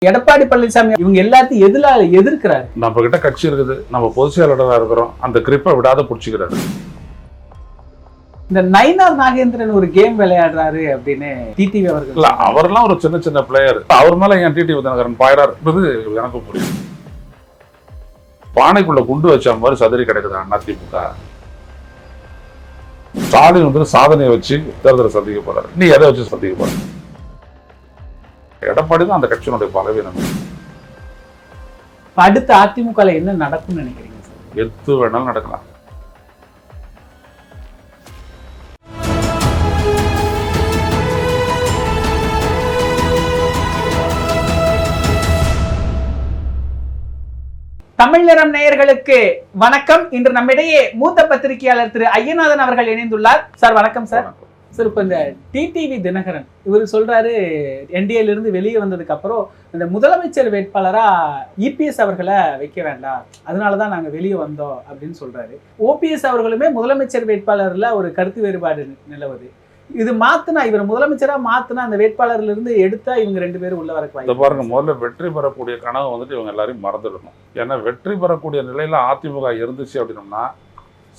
எடப்பாடி பழனிசாமி இவங்க எல்லாத்தையும் எதிர்க்கிறாரு. நம்ம கிட்ட கட்சி இருக்குது, நம்ம பொதுச் செயலாளராக இருக்கிறோம், அந்த கிரிப்பை விடாத பிடிச்சிக்கிறாரு. இந்த நயினார் நாகேந்திரன் ஒரு கேம் விளையாடுறாரு அப்படின்னு டிடிவி அவர்கள் இல்ல, அவர்லாம் ஒரு சின்ன சின்ன பிளேயர். அவர் மேல ஏன் டிடிவி தினகரன் பாயிறாருன்றது எனக்கு புரியும். பானைக்குள்ள குண்டு வச்ச மாதிரி சதுரி கிடைக்குது அதிமுக. ஸ்டாலின் வந்து சாதனையை வச்சு தேர்தலை சந்திக்க போறாரு. நீ எதை வச்சு சந்திக்க போற? எடப்பாடி தான் அந்த கட்சியினுடைய பலவீனம். அடுத்த அதிமுக என்ன நடக்கும்னு நினைக்கிறீங்க? எது வேணாலும் நடக்கலாம். தமிழ் நிறம் நேயர்களுக்கு வணக்கம். இன்று நம்மிடையே மூத்த பத்திரிகையாளர் திரு ஐயநாதன் அவர்கள் இணைந்துள்ளார். சார் வணக்கம் சார். சார், இப்போ இந்த டிடிவி தினகரன் இவர் சொல்றாரு, என்டிஏல இருந்து வெளியே வந்ததுக்கு அப்புறம் இந்த முதலமைச்சர் வேட்பாளரா இபிஎஸ் அவர்களை வைக்க வேண்டாம், அதனாலதான் நாங்க வெளியே வந்தோம் அப்படின்னு சொல்றாரு. ஓபிஎஸ் அவர்களுமே முதலமைச்சர் வேட்பாளர்ல ஒரு கருத்து வேறுபாடு நிலவுது. இது மாத்தினா, இவர் முதலமைச்சரா மாத்தினா அந்த வேட்பாளர்ல இருந்து எடுத்தா இவங்க ரெண்டு பேரும் உள்ள வரக்கு பாருங்க. முதல்ல வெற்றி பெறக்கூடிய கனவு வந்துட்டு இவங்க எல்லாரையும் மறந்துடணும். ஏன்னா வெற்றி பெறக்கூடிய நிலையில அதிமுக இருந்துச்சு அப்படின்னம்னா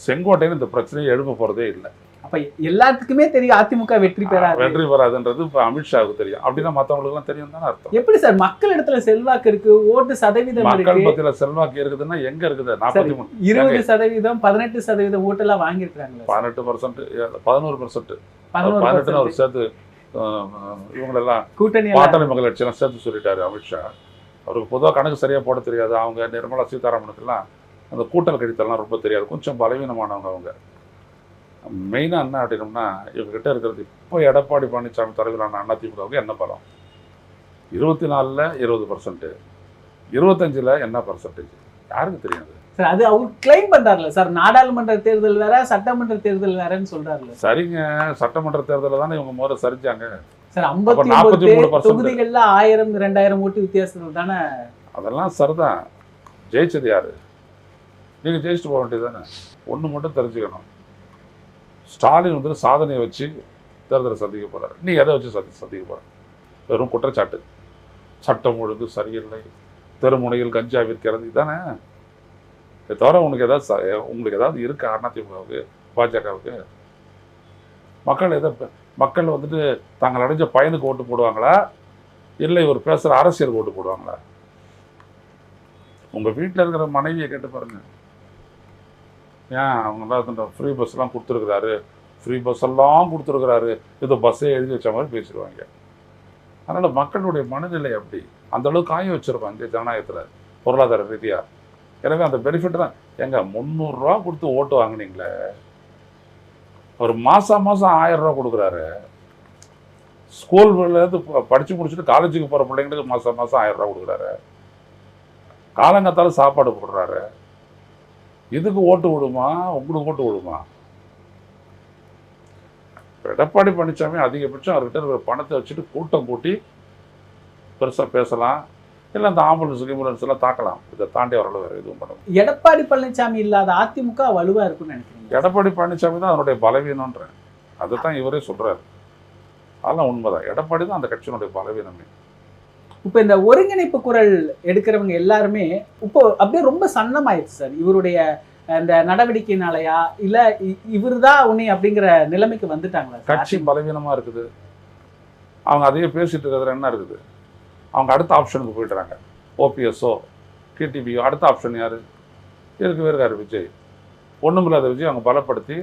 செங்கோட்டையில் இந்த பிரச்சனையை எழுப்ப போறதே இல்லை. அப்ப எல்லாத்துக்குமே தெரியும் அதிமுக வெற்றி பெறாதுன்றது இப்ப அமித்ஷாவுக்கு தெரியும். அப்படின்னா மத்தவங்களுக்கு எல்லாம் தெரியும் தானே அர்த்தம். எப்படி சார் மக்கள் இடத்துல செல்வாக்கு இருக்கு, ஓட்டு சதவீதம் மக்கள் மத்தியில செல்வாக்கு இருக்குதுன்னா எங்க இருக்குது? 43, 20%, 18% ஓட்டு எல்லாம் வாங்கிருக்காங்க. 18%, 11%, 18 அவர் சேர்த்து இவங்களெல்லாம் கூட்டணி பாட்டாளி மக்கள் கட்சியெல்லாம் சேர்த்து சொல்லிட்டாரு அமித்ஷா. அவருக்கு பொதுவாக கணக்கு சரியா போட தெரியாது. அவங்க நிர்மலா சீதாராமனுக்கெல்லாம் அந்த கூட்டல் கடித்தெல்லாம் ரொம்ப தெரியாது. கொஞ்சம் பலவீனமானவங்க அவங்க. மெயினாக என்ன அப்படின்னோம்னா, இவங்ககிட்ட இருக்கிறது இப்போ எடப்பாடி பழனிசாமி தலைவரான அதிமுகவுக்கு என்ன பலம்? 24ல் 20%, 25ல் என்ன பர்சன்டேஜ் யாருக்கு தெரியாது சார். அது அவர் கிளைம் பண்றாருல சார், நாடாளுமன்ற தேர்தல் வேற சட்டமன்ற தேர்தல் வேறன்னு சொல்றாருல. சரிங்க, சட்டமன்ற தேர்தலில் தானே இவங்க முதல்ல சரிச்சாங்க சார். 53 தொகுதிகள்ல 1000, 2000 ஓட்டு வித்தியாசத்தில் தானே. அதெல்லாம் சரிதான். ஜெயிச்சது யாரு? நீங்க ஜெயிச்சுட்டு போக வேண்டியது தானே. ஒன்று மட்டும் தெரிஞ்சுக்கணும், ஸ்டாலின் வந்து சாதனையை வச்சு தேர்தலை சந்திக்க போறாரு. நீ எதை வச்சு சந்திக்க போற? வெறும் குற்றச்சாட்டு, சட்டம் ஒழுங்கு சரியில்லை, தெருமுனையில் கஞ்சா விற்கிறது தானே. இதை தவிர உங்களுக்கு ஏதாவது இருக்கு அதிமுகவுக்கு, பாஜகவுக்கு? மக்கள் வந்துட்டு தாங்கள் அடைஞ்ச பயனுக்கு ஓட்டு போடுவாங்களா, இல்லை இவர் பேசுற அரசியலுக்கு ஓட்டு போடுவாங்களா? உங்க வீட்டில் இருக்கிற மனைவியை கேட்டு பாருங்க. ஏன் அவங்களாம் இந்த ஃப்ரீ பஸ்லாம் கொடுத்துருக்குறாரு, ஃப்ரீ பஸ் எல்லாம் கொடுத்துருக்குறாரு, ஏதோ பஸ்ஸே எழுதி வச்ச மாதிரி பேசிடுவாங்க. அதனால் மக்களுடைய மனநிலை அப்படி அந்த அளவுக்கு காய வச்சுருப்பாங்க ஜனநாயகத்தில், பொருளாதார ரீதியாக. எனவே அந்த பெனிஃபிட் தான். எங்க 300 ரூபா கொடுத்து ஓட்டு வாங்கினீங்களே, ஒரு மாதம் 1000 ரூபா கொடுக்குறாரு. ஸ்கூல்லேருந்து படித்து முடிச்சுட்டு காலேஜுக்கு போகிற பிள்ளைங்களுக்கு மாதம் 1000 ரூபா கொடுக்குறாரு. காலங்காத்தால சாப்பாடு போடுறாரு. இதுக்கு ஓட்டு விடுமா? உங்களுக்கு ஓட்டு விடுமா? எடப்பாடி பழனிசாமி அதிகபட்சம் அவர்கிட்ட இருக்கிற பணத்தை வச்சுட்டு கூட்டம் கூட்டி பெருசாக பேசலாம், இல்லை அந்த ஆம்புலன்ஸ் எல்லாம் தாக்கலாம். இதை தாண்டி அவரால் வேறு எதுவும் பண்ணணும். எடப்பாடி பழனிசாமி இல்லாத அதிமுக வலுவா இருக்குன்னு நினைக்கிறீங்க? எடப்பாடி பழனிசாமி தான் அதனுடைய பலவீனம்ன்றேன். அதை தான் இவரே சொல்றாரு. அதெல்லாம் உண்மைதான். எடப்பாடி தான் அந்த கட்சியினுடைய பலவீனமே. இப்போ இந்த ஒருங்கிணைப்பு குரல் எடுக்கிறவங்க எல்லாருமே இப்போ அப்படியே ரொம்ப சன்னமாயிடுச்சு சார். இவருடைய இந்த நடவடிக்கையினாலயா, இல்ல இவர் தான் உன்னை அப்படிங்கிற நிலைமைக்கு வந்துட்டாங்களா? கட்சி பலவீனமா இருக்குது. அவங்க அதையே பேசிட்டு இருக்கிறதுல என்ன இருக்குது? அவங்க அடுத்த ஆப்ஷனுக்கு போயிடுறாங்க. ஓபிஎஸ்ஓ, டிடிவியோ. அடுத்த ஆப்ஷன் யாரு? இருக்கவே இருக்காரு விஜய். ஒன்றுமில்லாத விஜய் அவங்க பலப்படுத்தி,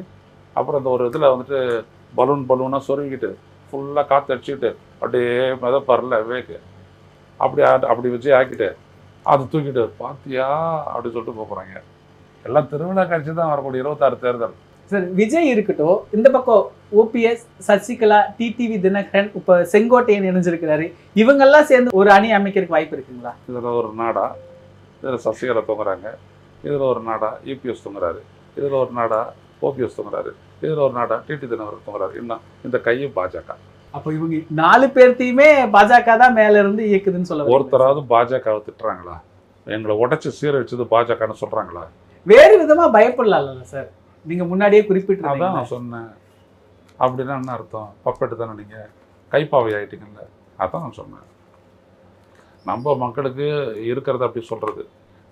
அப்புறம் இந்த ஒரு இதில் வந்துட்டு பலூனாக சொருவிக்கிட்டு ஃபுல்லாக காற்று அடிச்சுக்கிட்டு அப்படியே மிதப்பார்ல வேக்கு, அப்படி விஜய் ஆக்கிட்டு அதை தூக்கிட்டு பார்த்தியா அப்படி சொல்லிட்டு போகிறாங்க. எல்லாம் திருவிழா காட்சி தான் வரக்கூடிய 26 தேர்தல். சார், விஜய் இருக்கட்டும், இந்த பக்கம் ஓபிஎஸ், சசிகலா, டிடிவி தினகரன், இப்போ செங்கோட்டையன் இணைஞ்சிருக்கிறாரு. இவங்கெல்லாம் சேர்ந்து ஒரு அணி அமைக்கிறதுக்கு வாய்ப்பு இருக்குங்களா? இதில் ஒரு நாடா, இதில் சசிகலா தொங்குறாங்க, இதில் ஒரு நாடா இபிஎஸ் தொங்குறாரு, இதில் ஒரு நாடா ஓபிஎஸ் தொங்குறாரு, இதில் ஒரு நாடா டிடி தினகரன் தொங்குறாரு. இன்னும் இந்த கையும் பாஜக. அப்போ இவங்க 4 பேர்த்தையுமே பாஜக தான் மேல இருந்து இயக்குதுன்னு சொல்ல. ஒருத்தராவது பாஜகவை திட்டுறாங்களா? எங்களை உடைச்சு சீரழிச்சது பாஜகன்னு சொல்றாங்களா? வேறு விதமா பயப்படலாம்ல சார், நீங்க முன்னாடியே குறிப்பிட்டு. அதான் நான் சொன்னேன். அப்படின்னா என்ன அர்த்தம்? பப்பெட்டு தானே, நீங்க கைப்பாவை ஆயிட்டீங்கல்ல. அதான் நான் சொன்னேன். நம்ம மக்களுக்கு இருக்கிறத அப்படி சொல்கிறது,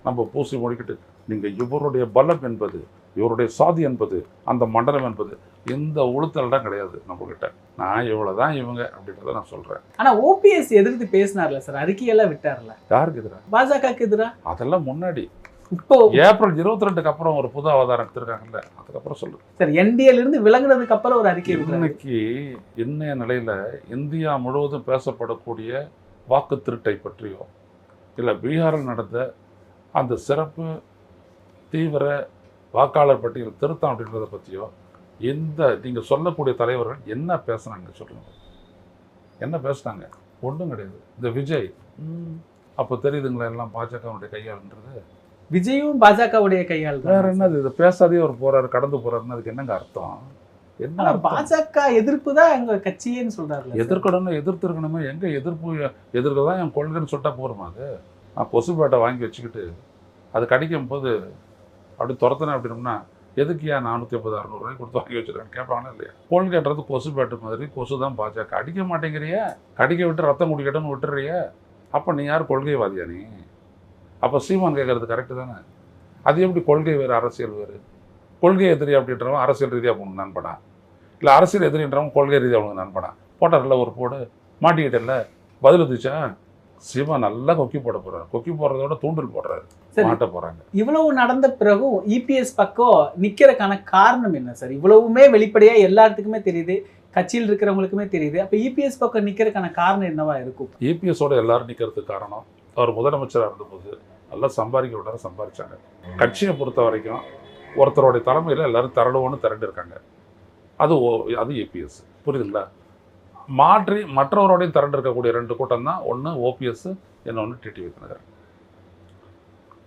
நம்ம பூசி மொழிக்கிட்டு நீங்கள் இவருடைய பலம் என்பது, இவருடைய சாதி என்பது, அந்த மண்டலம் என்பது, இந்த உளுத்தல்லாம் கிடையாது நம்மக்கிட்ட. நான் இவ்வளோ தான் இவங்க அப்படின்றத நான் சொல்கிறேன். ஆனால் ஓபிஎஸ் எதிர்த்து பேசினார்ல சார், அறிக்கையெல்லாம் விட்டார்ல. யாருக்கு எதிராக? பாஜகவுக்கு எதிராக. அதெல்லாம் முன்னாடி இப்போ ஏப்ரல் 22க்கு அப்புறம் ஒரு புது அவதாரம் எடுத்திருக்காங்கல்ல, அதுக்கப்புறம் சொல்லு சார். என்டிஏல இருந்து விலகுனதுக்கு அப்புறம் ஒரு அறிக்கை விட்டாரு. இன்னைக்கு இன்னைய நிலையில் இந்தியா முழுவதும் பேசப்படக்கூடிய வாக்கு திருட்டை பற்றியோ இல்லை பீகாரில் நடந்த அந்த சிறப்பு தீவிர வாக்காளர் பட்டியல் திருத்தம் அப்படின்றத பற்றியோ இந்த நீங்கள் சொல்லக்கூடிய தலைவர்கள் என்ன பேசுனாங்க சொல்லுங்க. என்ன பேசுனாங்க? ஒன்றும் கிடையாது. இந்த விஜய் அப்போ தெரியுதுங்களா எல்லாம் பாஜகவுடைய கையாளுன்றது. விஜயும் பாஜகவுடைய கையாள். வேற என்னது? இது பேசாதே அவர் போறாரு, கடந்து போறாருன்னு அதுக்கு என்னங்க அர்த்தம்? என்ன பாஜக எதிர்ப்பு தான் எங்க கட்சியேன்னு சொல்றாரு. எதிர்க்கணும்னு எதிர்த்துருக்கணுமே. எங்க எதிர்ப்பு? எதிர்க்க தான் என் கொள்கைன்னு சொல்லிட்டா போருமா? அது நான் கொசுபேட்டை வாங்கி வச்சுக்கிட்டு அது கடிக்கும் போது அப்படி துரத்தினேன் அப்படின்னோம்னா எதுக்கு ஏன் 450 600 கொடுத்து வாங்கி வச்சுருக்கேன் கேட்பாங்களா இல்லையா? கொள்கைன்றது கொசுபேட்டு மாதிரி. கொசு தான் பாஜக. அடிக்க மாட்டேங்கிறிய, கடிக்க விட்டு ரத்தம் குடிக்கட்டும்னு விட்டுறிய. அப்போ நீ யார் கொள்கைவாதியா நீ? அப்போ சீமான் கேட்கறது கரெக்டு தானே? அது எப்படி கொள்கை வேறு அரசியல் வேறு? கொள்கை எதிரி அப்படின்றவன் அரசியல் ரீதியாக உனக்கு நண்பனா, இல்லை அரசியல் எதிரின்றவன் கொள்கை ரீதியாக உனக்கு நண்பனா? போட்டார்ல ஒரு போடு, மாட்டிக்கிட்டல, பதில் வந்துச்சா? சீமான் நல்லா கொக்கி போட போறாரு. கொக்கி போடுறதோட தூண்டல் போடுறாரு, மாட்ட போறாங்க. இவ்வளவு நடந்த பிறகும் இபிஎஸ் பக்கம் நிக்கிறதுக்கான காரணம் என்ன சார்? இவ்வளவுமே வெளிப்படையா எல்லாத்துக்குமே தெரியுது, கட்சியில் இருக்கிறவங்களுக்குமே தெரியுது. அப்ப இபிஎஸ் பக்கம் நிக்கிறதுக்கான காரணம் என்னவா இருக்கும்? இபிஎஸோட எல்லாரும் நிக்கிறதுக்கு காரணம், அவர் முதலமைச்சராக இருந்தபோது நல்லா சம்பாதிக்க விடாத சம்பாதிச்சாங்க. கட்சியை பொறுத்த வரைக்கும் ஒருத்தருடைய தலைமையில் எல்லாரும் திரளுவோன்னு திரண்டு இருக்காங்க. அது இபிஎஸ். புரியுதுங்களா? மாற்றி மற்றவரோடையும் திரண்டு இருக்கக்கூடிய 2 கூட்டம் தான். ஒன்று ஓபிஎஸ், இன்னொன்று டிடிவி தினகரன்.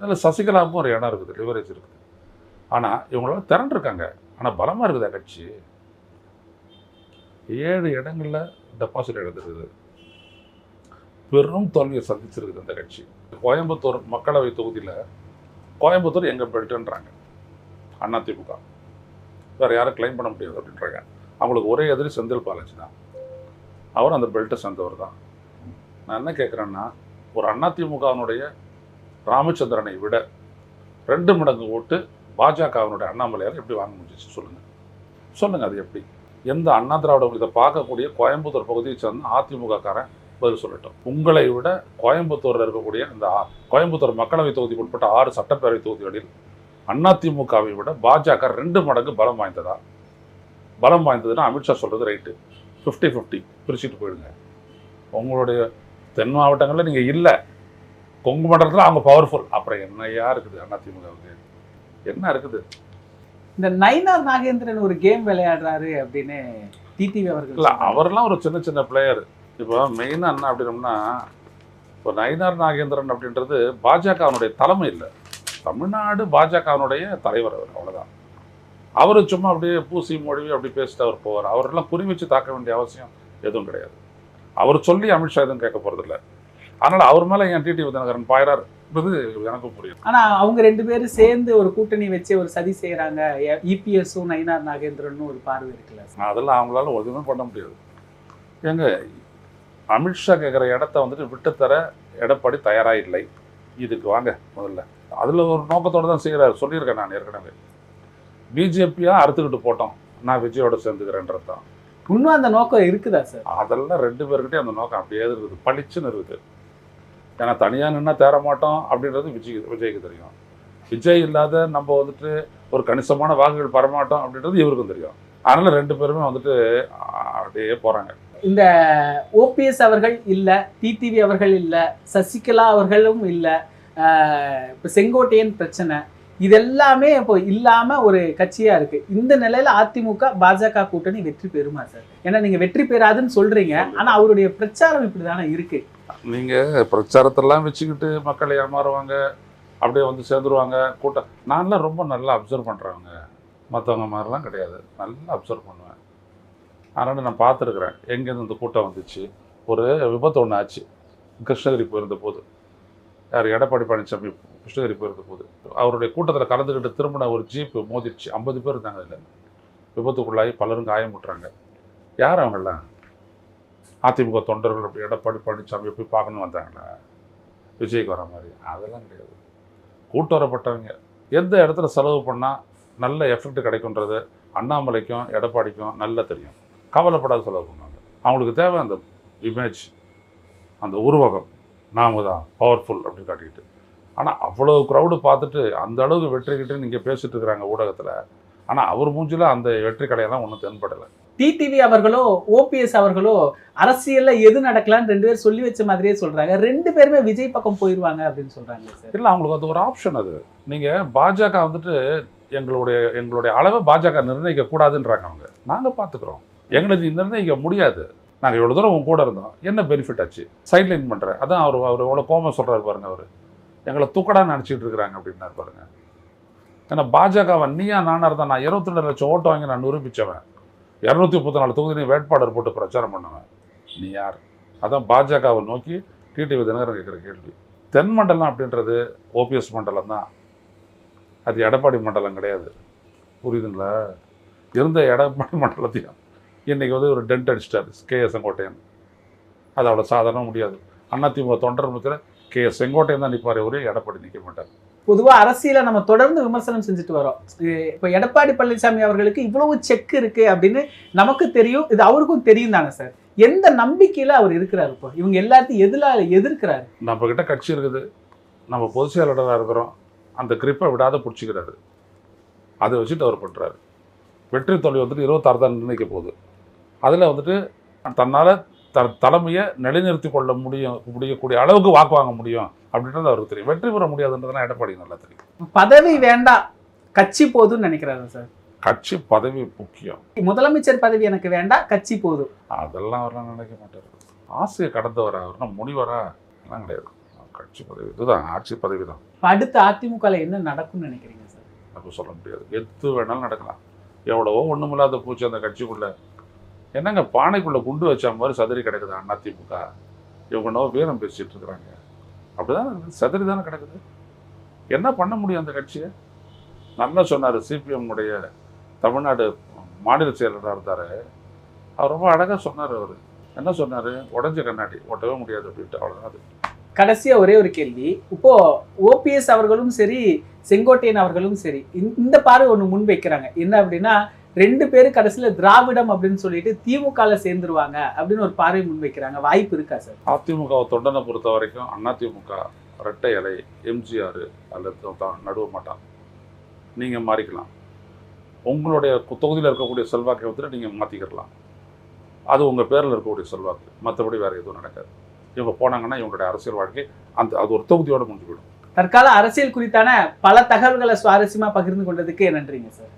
அதில் சசிகலாவுக்கும் ஒரு இடம் இருக்குது, லிவரேஜ் இருக்குது. ஆனால் இவங்களால திரண்டிருக்காங்க. ஆனால் பலமாக இருக்குதா கட்சி? 7 இடங்களில் டெபாசிட் எடுத்துருக்குது. பெரும் தோல்வியை சந்திச்சிருக்குது அந்த கட்சி. கோயம்புத்தூர் மக்களவை தொகுதியில் கோயம்புத்தூர் எங்கள் பெல்ட்டுன்றாங்க அதிமுக. வேறு யாரும் கிளைம் பண்ண முடியாது அப்படின்றாங்க. அவங்களுக்கு ஒரே எதிரி செந்தில் பாலாஜி தான். அவர் அந்த பெல்ட்டை சேர்ந்தவர் தான். நான் என்ன கேட்குறேன்னா, ஒரு அதிமுகவினுடைய ராமச்சந்திரனை விட 2 மடங்கு ஓட்டு பாஜகவினுடைய அண்ணாமலையால் எப்படி வாங்க முடிஞ்சிச்சு சொல்லுங்கள். அது எப்படி? எந்த அண்ணா திராவிட இதை பார்க்கக்கூடிய கோயம்புத்தூர் பகுதியை சேர்ந்த அதிமுகக்காரன் பதில் சொல்லட்டும். உங்களை விட கோயம்புத்தூரில் இருக்கக்கூடிய இந்த கோயம்புத்தூர் மக்களவை தொகுதிக்கு உட்பட்ட 6 சட்டப்பேரவை தொகுதிகளில் அதிமுகவை விட பாஜக 2 மடங்கு பலம் வாய்ந்ததா? பலம் வாய்ந்ததுன்னா அமித்ஷா சொல்கிறது ரைட்டு, 50-50 பிரிச்சுட்டு போயிடுங்க. உங்களுடைய தென் மாவட்டங்களில் நீங்கள் இல்லை, கொங்கு மண்டலத்தில் அவங்க பவர்ஃபுல். அப்புறம் என்னையா இருக்குது அதிமுகவுக்கு? என்ன இருக்குது? இந்த நயினார் நாகேந்திரன் ஒரு கேம் விளையாடுறாரு அப்படின்னு டிடிவி அவர்கள் இல்லை, அவரெல்லாம் ஒரு சின்ன சின்ன பிளேயர். இப்போ மெயினாக என்ன அப்படின்னோம்னா, இப்போ நயினார் நாகேந்திரன் அப்படின்றது பாஜகவினுடைய தலைமை இல்லை, தமிழ்நாடு பாஜகவினுடைய தலைவர். அவர் அவ்வளோதான். அவர் சும்மா அப்படியே பூசி மொழிவி அப்படி பேசிட்டு அவர் போவார். அவரெல்லாம் குறி வச்சு தாக்க வேண்டிய அவசியம் எதுவும் கிடையாது. அவர் சொல்லி அமித்ஷா எதுவும் கேட்க போகிறதில்ல. அதனால் அவர் மேலே என் டிடிவி தினகரன் பாயிறாருன்றது எனக்கும் புரியும். ஆனால் அவங்க 2 பேரும் சேர்ந்து ஒரு கூட்டணி வச்சு ஒரு சதி செய்கிறாங்க, இபிஎஸும் நயினார் நாகேந்திரனும் ஒரு பார்வை இருக்குல்ல. அதெல்லாம் அவங்களால எதுவுமே பண்ண முடியாது. எங்க அமித்ஷா கேட்குற இடத்த வந்துட்டு விட்டுத்தர எடப்பாடி தயாராக இல்லை. இதுக்கு வாங்க முதல்ல. அதில் ஒரு நோக்கத்தோடு தான் செய்கிறார். சொல்லியிருக்கேன் நான் ஏற்கனவே. பிஜேபியாக அறுத்துக்கிட்டு போட்டோம், நான் விஜயோட சேர்ந்துக்கிறேன்றது தான். இன்னும் அந்த நோக்கம் இருக்குதா சார்? அதெல்லாம் 2 பேர்கிட்டே அந்த நோக்கம் அப்படியே இருக்குது, பளிச்சுன்னு இருக்குது. ஏன்னா தனியாக நின்னா தேர மாட்டோம் அப்படின்றது விஜய்க்கு தெரியும். விஜய் இல்லாத நம்ம வந்துட்டு ஒரு கணிசமான வாக்குகள் பெறமாட்டோம் அப்படின்றது இவருக்கும் தெரியும். அதனால் 2 பேருமே வந்துட்டு அப்படியே போகிறாங்க. இந்த ஓபிஎஸ் அவர்கள் இல்லை, டிடிவி அவர்கள் இல்லை, சசிகலா அவர்களும் இல்லை, இப்போ செங்கோட்டையன் பிரச்சனை, இதெல்லாமே இப்போ இல்லாம ஒரு கட்சியா இருக்கு. இந்த நிலையில அதிமுக பாஜக கூட்டணி வெற்றி பெறுமா சார்? ஏன்னா நீங்க வெற்றி பெறாதுன்னு சொல்றீங்க, ஆனா அவருடைய பிரச்சாரம் இப்படிதானே இருக்கு. நீங்க பிரச்சாரத்தெல்லாம் வச்சுக்கிட்டு மக்களை ஏமாறுவாங்க, அப்படியே வந்து சேர்ந்துருவாங்க கூட்டம். நான்லாம் ரொம்ப நல்லா அப்சர்வ் பண்றவங்க, மற்றவங்க மாதிரிலாம் கிடையாது. நல்லா அப்சர்வ் பண்ணுவேன். அதனால நான் பார்த்துருக்குறேன் எங்கேருந்து இந்த கூட்டம் வந்துச்சு. ஒரு விபத்து ஒன்று ஆச்சு கிருஷ்ணகிரி போயிருந்த போது. யார்? எடப்பாடி பழனிசாமி கிருஷ்ணகிரி போயிருந்த போது அவருடைய கூட்டத்தில் கலந்துக்கிட்டு திரும்பின ஒரு ஜீப்பு மோதிடுச்சு. 50 பேர் இருந்தாங்க. அதில் விபத்துக்குள்ளாகி பலரும் காயமுட்டுறாங்க. யார் அவங்களாம்? அதிமுக தொண்டர்கள். அப்படி எடப்பாடி பழனிசாமி போய் பார்க்கணும்னு வந்தாங்களா? விஜய்க்கு வர மாதிரி. அதெல்லாம் கிடையாது. கூட்டு வரப்பட்டவங்க எந்த இடத்துல செலவு பண்ணால் நல்ல எஃபெக்ட் கிடைக்குன்றது அண்ணாமலைக்கும் எடப்பாடிக்கும் நல்லா தெரியும். கவலைப்படாத செலவு பண்ணுவாங்க. அவங்களுக்கு தேவை அந்த இமேஜ், அந்த உருவகம், நாம தான் பவர்ஃபுல் அப்படின்னு காட்டிக்கிட்டு. ஆனால் அவ்வளோ க்ரௌடு பார்த்துட்டு அந்த அளவுக்கு வெற்றி கிட்டு நீங்கள் பேசிட்டு இருக்கிறாங்க ஊடகத்தில். ஆனால் அவர் மூஞ்சில் அந்த வெற்றி கடையெல்லாம் ஒன்றும் தென்படலை. டிடிவி அவர்களோ ஓபிஎஸ் அவர்களோ அரசியல்ல எது நடக்கலான்னு 2 பேர் சொல்லி வச்ச மாதிரியே சொல்றாங்க. 2 பேருமே விஜய் பக்கம் போயிடுவாங்க அப்படின்னு சொல்றாங்க சார். இல்லை, அவங்களுக்கு அது ஒரு ஆப்ஷன். அது நீங்கள் பாஜக வந்துட்டு எங்களுடைய அளவை பாஜக நிர்ணயிக்க கூடாதுன்றாங்க அவங்க. நாங்கள் பார்த்துக்குறோம், எங்களுக்கு நிர்ணயிக்க முடியாது. நாங்கள் இவ்வளோ தூரம் உங்க கூட இருந்தோம், என்ன பெனிஃபிட் ஆச்சு? சைட்லைன் பண்ணுறேன். அதான் அவர் எவ்வளோ கோபம் சொல்கிறாரு பாருங்க. அவர் எங்களை தூக்கடான்னு நினச்சிட்டு இருக்கிறாங்க அப்படின்னாரு பாருங்க. ஏன்னா பாஜகவை நீயா நானாக இருந்தால் நான் 22 லட்சம் ஓட்டு வாங்கி நான் நிரூபித்தவன், 234 தொகுதியிலையும் வேட்பாளர் போட்டு பிரச்சாரம் பண்ணுவேன். நீ யார்? அதான் பாஜகவை நோக்கி டிடிவி தினகரன் கேட்குற கேள்வி. தென் மண்டலம் அப்படின்றது ஓபிஎஸ் மண்டலம் தான், அது எடப்பாடி மண்டலம் கிடையாது. புரியுதுங்களா? இருந்த எடப்பாடி மண்டலத்தையும் இன்றைக்கி வந்து ஒரு டென்ட் அடிச்சிட்டார் கேஎஸ் செங்கோட்டையன். அது அவ்வளோ சாதாரண முடியாது. அதிமுக தொண்டர் முத்திர கேஎஸ் செங்கோட்டையன் தான் நிற்பார், ஒரே எடப்பாடி நிற்க மாட்டார். பொதுவா அரசியல நம்ம தொடர்ந்து விமர்சனம் செஞ்சுட்டு வரோம். இப்போ எடப்பாடி பழனிசாமி அவர்களுக்கு இவ்வளவு செக் இருக்கு அப்படின்னு நமக்கு தெரியும், இது அவருக்கும் தெரியும் தானே சார்? எந்த நம்பிக்கையில அவர் இருக்கிறாரு? இப்போ இவங்க எல்லாத்தையும் எதிர்க்கிறாரு. நம்ம கிட்ட கட்சி இருக்குது, நம்ம பொதுச் செயலாளராக இருக்கிறோம், அந்த கிரிப்பை விடாத பிடிச்சிக்கிறாரு. அதை வச்சுட்டு அவர் பண்ணுறாரு. வெற்றி தோல்வி வந்துட்டு 26 தான் நிர்ணயிக்க போகுது. அதில் வந்துட்டு தன்னால் தலைமையை நிலைநிறுத்தி கொள்ள முடியக்கூடிய அளவுக்கு வாக்கு வாங்க முடியும் அப்படின்றது அவருக்கு தெரியும். வெற்றி பெற முடியாதுன்றதுலாம் எடப்பாடி நல்லா தெரியும். பதவி வேண்டாம், கட்சி போதும்னு நினைக்கிறாரு சார். கட்சி பதவி முக்கியம். முதலமைச்சர் பதவி எனக்கு வேண்டாம், கட்சி போதும், அதெல்லாம் அவரெல்லாம் நினைக்க மாட்டார். ஆசையை கடந்தவரா அவர்னா முனிவரா எல்லாம் கிடையாது. கட்சி பதவி இதுதான், ஆட்சி பதவி தான். அடுத்த அதிமுக என்ன நடக்கும்னு நினைக்கிறீங்க சார்? அப்போ சொல்ல முடியாது. எது வேணாலும் நடக்கலாம். எவ்வளவோ ஒண்ணுமில்லாத பூச்சி அந்த கட்சிக்குள்ள. என்னங்க பானைக்குள்ள குண்டு வச்ச மாதிரி சதறி கிடக்குது அதிமுக. இவங்க என்னவோ வீரம் பேசிட்டு இருக்கிறாங்க. அப்படிதான் சதறி தானே கிடக்குது. என்ன பண்ண முடியும் அந்த கட்சியை? நல்லா சொன்னார் சிபிஎம் உடைய தமிழ்நாடு மாநில செயலராக இருந்தார். அவர் ரொம்ப அழகாக சொன்னார். அவர் என்ன சொன்னார்? உடஞ்ச கண்ணாடி ஒட்டவே முடியாது அப்படின்ட்டு. அவ்வளோதான். அது கடைசியா ஒரே ஒரு கேள்வி. இப்போ ஓபிஎஸ் அவர்களும் சரி, செங்கோட்டையன் அவர்களும் சரி, இந்த பார்வை ஒண்ணு முன் வைக்கிறாங்க. என்ன அப்படின்னா, 2 பேரும் கடைசியில திராவிடம் அப்படின்னு சொல்லிட்டு திமுகல சேர்ந்துருவாங்க அப்படின்னு ஒரு பார்வை முன் வைக்கிறாங்க. வாய்ப்பு இருக்கா சார்? அதிமுக தொண்டனை பொறுத்த வரைக்கும் அதிமுக ரெட்டை இலை, எம்ஜிஆர் அல்லது நடுவ மாட்டான். நீங்கள் மாறிக்கலாம். உங்களுடைய தொகுதியில் இருக்கக்கூடிய செல்வாக்கை வந்துட்டு நீங்கள் மாற்றிக்கிடலாம். அது உங்கள் பேரில் இருக்கக்கூடிய செல்வாக்கு. மற்றபடி வேறு எதுவும் நடக்காது. இவங்க போனாங்கன்னா இவங்களுடைய அரசியல் வாழ்க்கை அது ஒரு தொகுதியோடு முடிஞ்சு போயிடும். தற்கால அரசியல் குறித்தான பல தகவல்களை சுவாரஸ்யமாக பகிர்ந்து கொண்டதுக்கு நன்றிங்க சார்.